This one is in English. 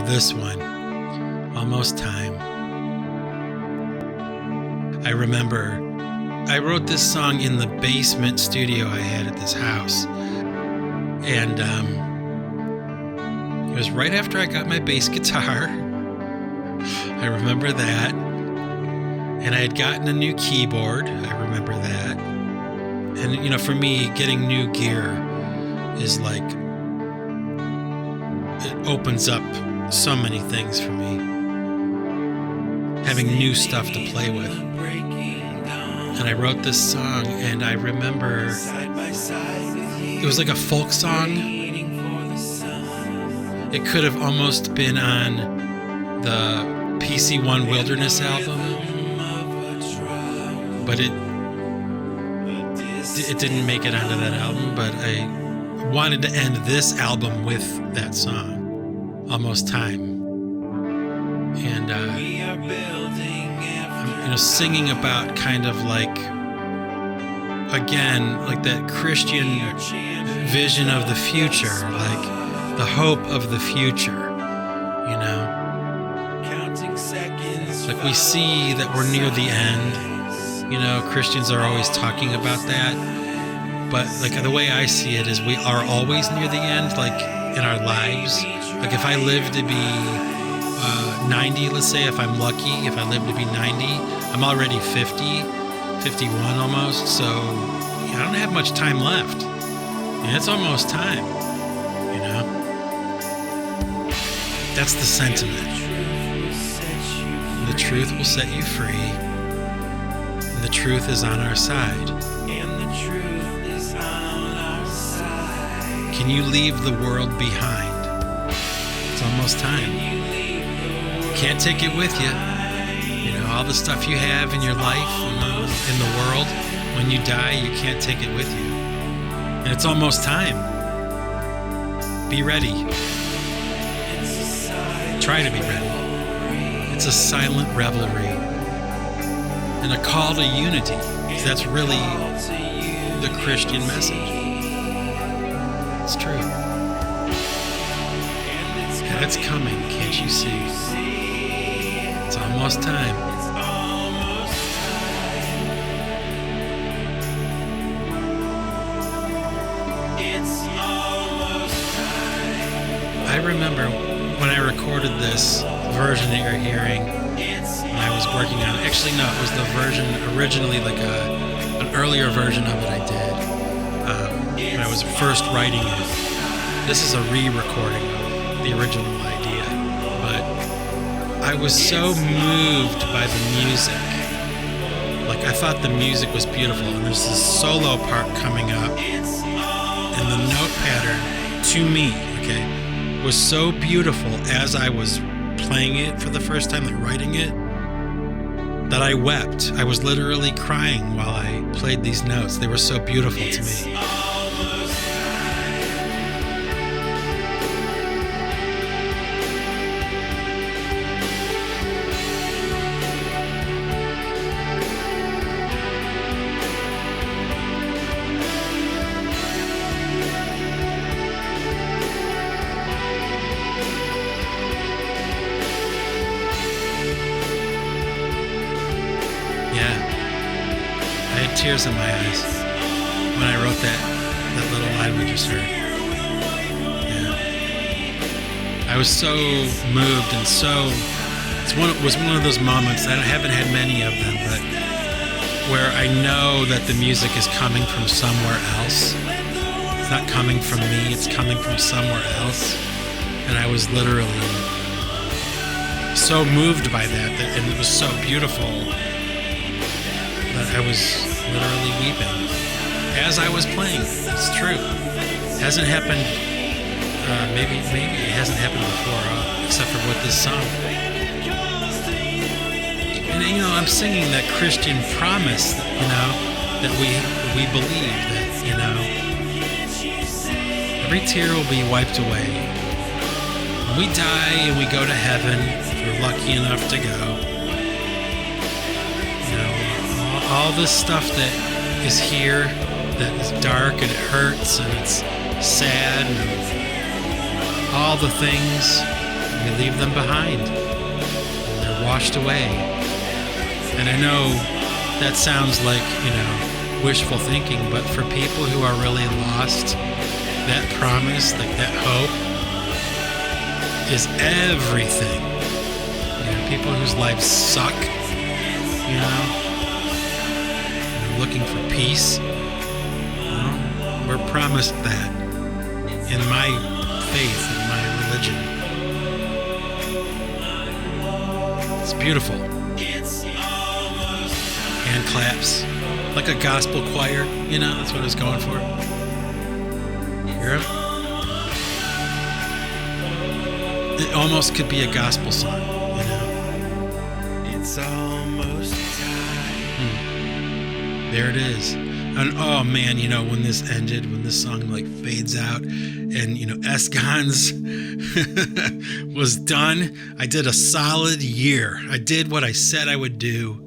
this one, Almost Time. I remember I wrote this song in the basement studio I had at this house. And it was right after I got my bass guitar. I remember that. And I had gotten a new keyboard. I remember that. And, for me, getting new gear is like, it opens up so many things for me. Having new stuff to play with. And I wrote this song, and I remember it was like a folk song. It could have almost been on the PC1 Wilderness album, but it didn't make it onto that album. But I wanted to end this album with that song, Almost Time. And I'm singing about kind of like, again, like that Christian vision of the future, like the hope of the future, Like we see that we're near the end. Christians are always talking about that. But like the way I see it is we are always near the end, like in our lives. Like if I live to be 90, let's say, if I'm lucky, if I live to be 90, I'm already 50, 51 almost. So I don't have much time left. And it's almost time, That's the sentiment. The truth will set you free. And the truth is on our side. Can you leave the world behind? It's almost time. Can't take it with you. All the stuff you have in your life, in the world, when you die, you can't take it with you. And it's almost time. Be ready. Try to be ready. It's a silent revelry and a call to unity. That's really the Christian message. It's true. And it's coming, can't you see? It's almost time. I remember when I recorded this version that you're hearing, when I was working on it. Actually, no, it was the version originally, like an earlier version of it I did when I was first writing it. This is a re-recording of the original idea, but I was so moved by the music. Like I thought the music was beautiful, and there's this solo part coming up, and the note pattern to me, was so beautiful as I was playing it for the first time, like writing it, that I wept. I was literally crying while I played these notes. They were so beautiful to me. Tears in my eyes when I wrote that little line we just heard. Yeah. I was so moved and so it was one of those moments. I haven't had many of them, but where I know that the music is coming from somewhere else. It's not coming from me, it's coming from somewhere else. And I was literally so moved by that, and it was so beautiful that I was literally weeping as I was playing. It's true. Hasn't happened. Maybe it hasn't happened before, except for with this song. And I'm singing that Christian promise, that we believe that, every tear will be wiped away. When we die and we go to heaven, if we're lucky enough to go. All this stuff that is here, that is dark and it hurts and it's sad, and all the things We leave them behind. They're washed away. And I know that sounds like, wishful thinking, but for people who are really lost, that promise, like that hope, is everything. People whose lives suck, looking for peace. We're promised that in my faith, in my religion. It's beautiful. Hand claps, like a gospel choir, that's what I was going for. Hear it? It almost could be a gospel song, It's almost time. There it is. And oh man, when this ended, when this song fades out and Escon's was done, I did a solid year. I did what I said I would do.